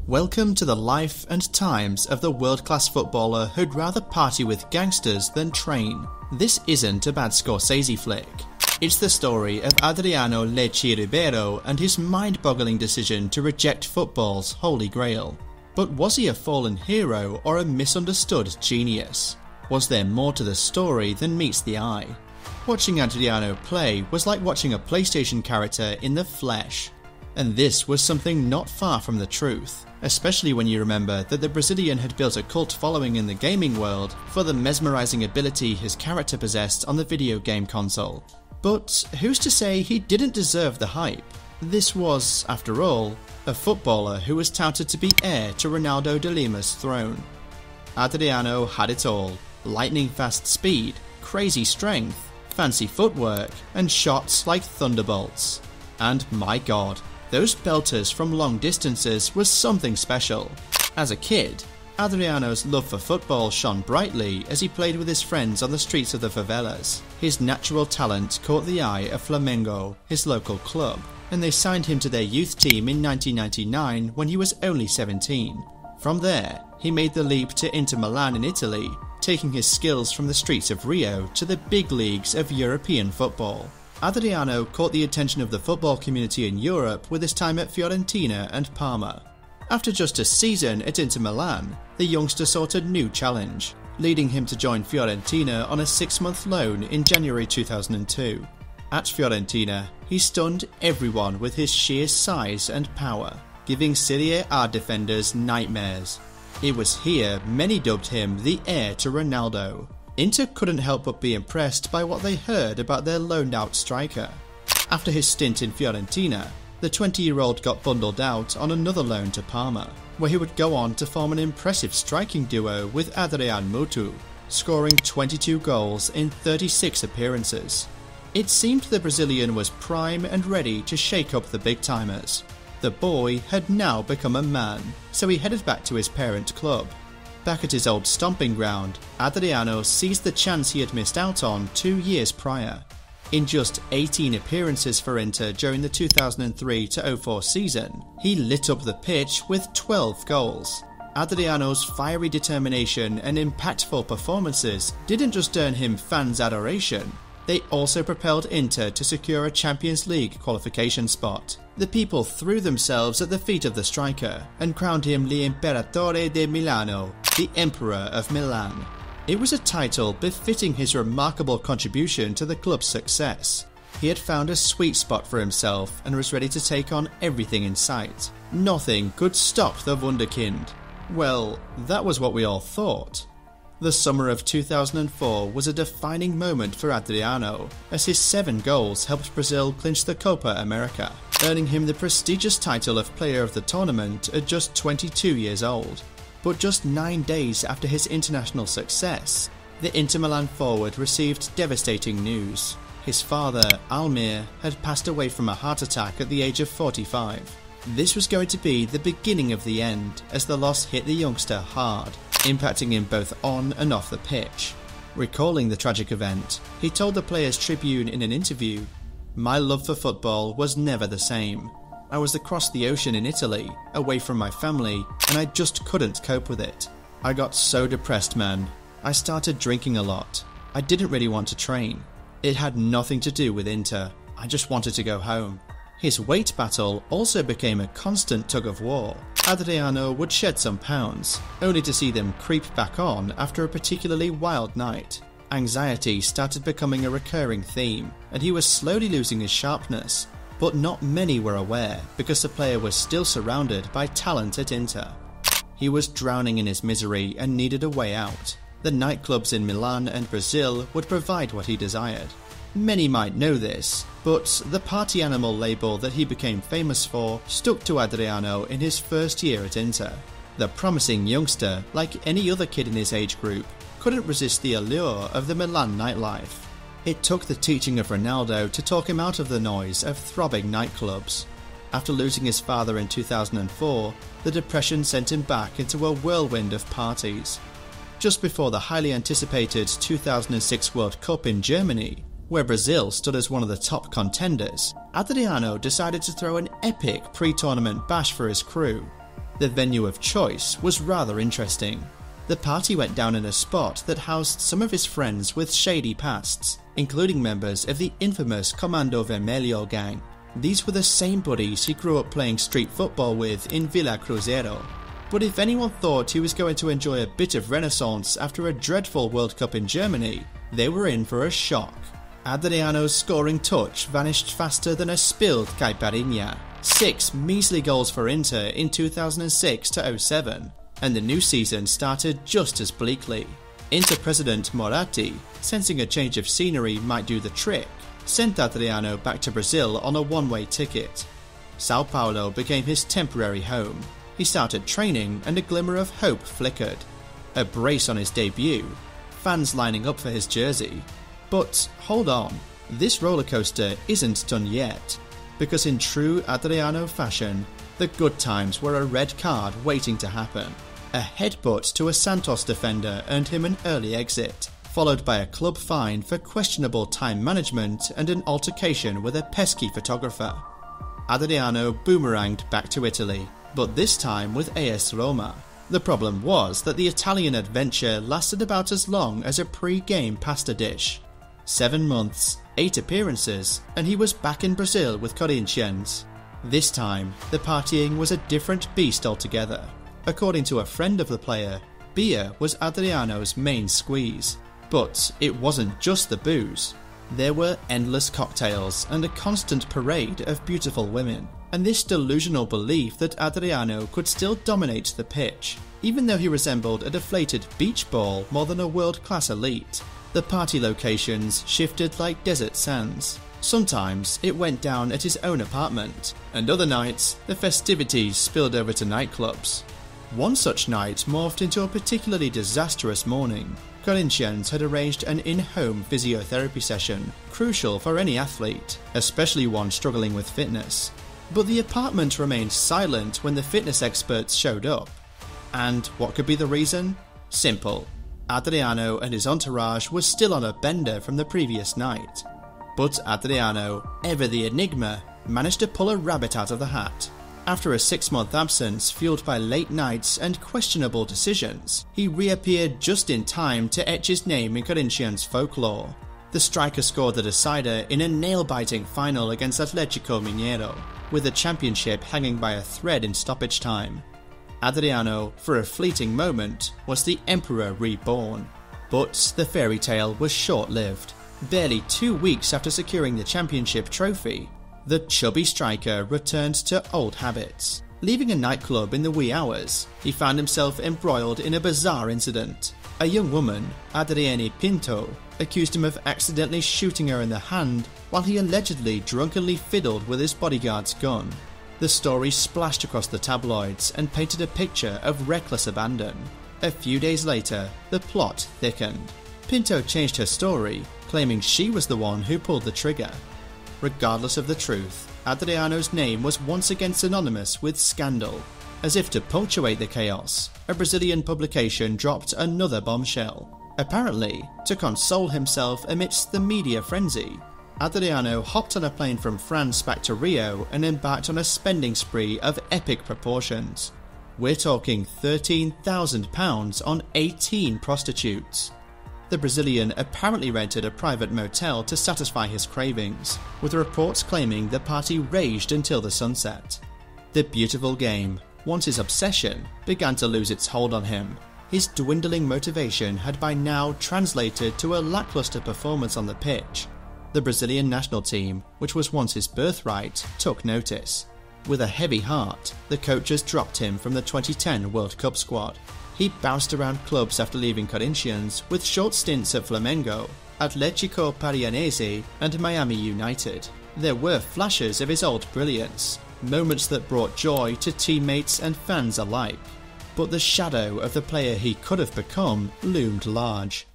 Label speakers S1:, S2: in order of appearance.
S1: Welcome to the life and times of the world-class footballer who'd rather party with gangsters than train. This isn't a bad Scorsese flick. It's the story of Adriano Leite Ribeiro and his mind-boggling decision to reject football's holy grail. But was he a fallen hero or a misunderstood genius? Was there more to the story than meets the eye? Watching Adriano play was like watching a PlayStation character in the flesh. And this was something not far from the truth, especially when you remember that the Brazilian had built a cult following in the gaming world for the mesmerising ability his character possessed on the video game console. But who's to say he didn't deserve the hype? This was, after all, a footballer who was touted to be heir to Ronaldo De Lima's throne. Adriano had it all: lightning fast speed, crazy strength, fancy footwork, and shots like thunderbolts. And my god, those belters from long distances was something special. As a kid, Adriano's love for football shone brightly as he played with his friends on the streets of the favelas. His natural talent caught the eye of Flamengo, his local club, and they signed him to their youth team in 1999 when he was only 17. From there, he made the leap to Inter Milan in Italy, taking his skills from the streets of Rio to the big leagues of European football. Adriano caught the attention of the football community in Europe with his time at Fiorentina and Parma. After just a season at Inter Milan, the youngster sought a new challenge, leading him to join Fiorentina on a 6-month loan in January 2002. At Fiorentina, he stunned everyone with his sheer size and power, giving Serie A defenders nightmares. It was here many dubbed him the heir to Ronaldo. Inter couldn't help but be impressed by what they heard about their loaned-out striker. After his stint in Fiorentina, the 20-year-old got bundled out on another loan to Parma, where he would go on to form an impressive striking duo with Adrian Mutu, scoring 22 goals in 36 appearances. It seemed the Brazilian was prime and ready to shake up the big-timers. The boy had now become a man, so he headed back to his parent club. Back at his old stomping ground, Adriano seized the chance he had missed out on 2 years prior. In just 18 appearances for Inter during the 2003-04 season, he lit up the pitch with 12 goals. Adriano's fiery determination and impactful performances didn't just earn him fans' adoration, they also propelled Inter to secure a Champions League qualification spot. The people threw themselves at the feet of the striker and crowned him l'Imperatore di Milano, the Emperor of Milan. It was a title befitting his remarkable contribution to the club's success. He had found a sweet spot for himself and was ready to take on everything in sight. Nothing could stop the Wunderkind. Well, that was what we all thought. The summer of 2004 was a defining moment for Adriano, as his 7 goals helped Brazil clinch the Copa America, earning him the prestigious title of Player of the Tournament at just 22 years old. But just 9 days after his international success, the Inter Milan forward received devastating news. His father, Almir, had passed away from a heart attack at the age of 45. This was going to be the beginning of the end, as the loss hit the youngster hard, impacting him both on and off the pitch. Recalling the tragic event, he told the Players' Tribune in an interview, "My love for football was never the same. I was across the ocean in Italy, away from my family, and I just couldn't cope with it. I got so depressed, man. I started drinking a lot. I didn't really want to train. It had nothing to do with Inter. I just wanted to go home." His weight battle also became a constant tug-of-war. Adriano would shed some pounds, only to see them creep back on after a particularly wild night. Anxiety started becoming a recurring theme, and he was slowly losing his sharpness. But not many were aware, because the player was still surrounded by talent at Inter. He was drowning in his misery and needed a way out. The nightclubs in Milan and Brazil would provide what he desired. Many might know this, but the party animal label that he became famous for stuck to Adriano in his first year at Inter. The promising youngster, like any other kid in his age group, couldn't resist the allure of the Milan nightlife. It took the teaching of Ronaldo to talk him out of the noise of throbbing nightclubs. After losing his father in 2004, the depression sent him back into a whirlwind of parties. Just before the highly anticipated 2006 World Cup in Germany, where Brazil stood as one of the top contenders, Adriano decided to throw an epic pre-tournament bash for his crew. The venue of choice was rather interesting. The party went down in a spot that housed some of his friends with shady pasts, including members of the infamous Comando Vermelho gang. These were the same buddies he grew up playing street football with in Villa Cruzeiro. But if anyone thought he was going to enjoy a bit of renaissance after a dreadful World Cup in Germany, they were in for a shock. Adriano's scoring touch vanished faster than a spilled caipirinha. 6 measly goals for Inter in 2006-07, and the new season started just as bleakly. Inter president Moratti, sensing a change of scenery might do the trick, sent Adriano back to Brazil on a one-way ticket. Sao Paulo became his temporary home. He started training and a glimmer of hope flickered. A brace on his debut, fans lining up for his jersey. But hold on, this rollercoaster isn't done yet, because in true Adriano fashion, the good times were a red card waiting to happen. A headbutt to a Santos defender earned him an early exit, followed by a club fine for questionable time management and an altercation with a pesky photographer. Adriano boomeranged back to Italy, but this time with AS Roma. The problem was that the Italian adventure lasted about as long as a pre-game pasta dish. 7 months, 8 appearances, and he was back in Brazil with Corinthians. This time, the partying was a different beast altogether. According to a friend of the player, beer was Adriano's main squeeze. But it wasn't just the booze. There were endless cocktails and a constant parade of beautiful women, and this delusional belief that Adriano could still dominate the pitch, even though he resembled a deflated beach ball more than a world-class elite. The party locations shifted like desert sands. Sometimes it went down at his own apartment, and other nights the festivities spilled over to nightclubs. One such night morphed into a particularly disastrous morning. Corinthians had arranged an in-home physiotherapy session, crucial for any athlete, especially one struggling with fitness. But the apartment remained silent when the fitness experts showed up. And what could be the reason? Simple. Adriano and his entourage were still on a bender from the previous night. But Adriano, ever the enigma, managed to pull a rabbit out of the hat. After a 6-month absence fueled by late nights and questionable decisions, he reappeared just in time to etch his name in Corinthians folklore. The striker scored the decider in a nail-biting final against Atlético Mineiro, with the championship hanging by a thread in stoppage time. Adriano, for a fleeting moment, was the Emperor reborn. But the fairy tale was short-lived. Barely 2 weeks after securing the championship trophy, the chubby striker returned to old habits. Leaving a nightclub in the wee hours, he found himself embroiled in a bizarre incident. A young woman, Adriane Pinto, accused him of accidentally shooting her in the hand while he allegedly drunkenly fiddled with his bodyguard's gun. The story splashed across the tabloids and painted a picture of reckless abandon. A few days later, the plot thickened. Pinto changed her story, claiming she was the one who pulled the trigger. Regardless of the truth, Adriano's name was once again synonymous with scandal. As if to punctuate the chaos, a Brazilian publication dropped another bombshell. Apparently, to console himself amidst the media frenzy, Adriano hopped on a plane from France back to Rio and embarked on a spending spree of epic proportions. We're talking £13,000 on 18 prostitutes. The Brazilian apparently rented a private motel to satisfy his cravings, with reports claiming the party raged until the sunset. The beautiful game, once his obsession, began to lose its hold on him. His dwindling motivation had by now translated to a lackluster performance on the pitch. The Brazilian national team, which was once his birthright, took notice. With a heavy heart, the coaches dropped him from the 2010 World Cup squad. He bounced around clubs after leaving Corinthians, with short stints at Flamengo, Atlético Paranaense and Miami United. There were flashes of his old brilliance, moments that brought joy to teammates and fans alike. But the shadow of the player he could have become loomed large.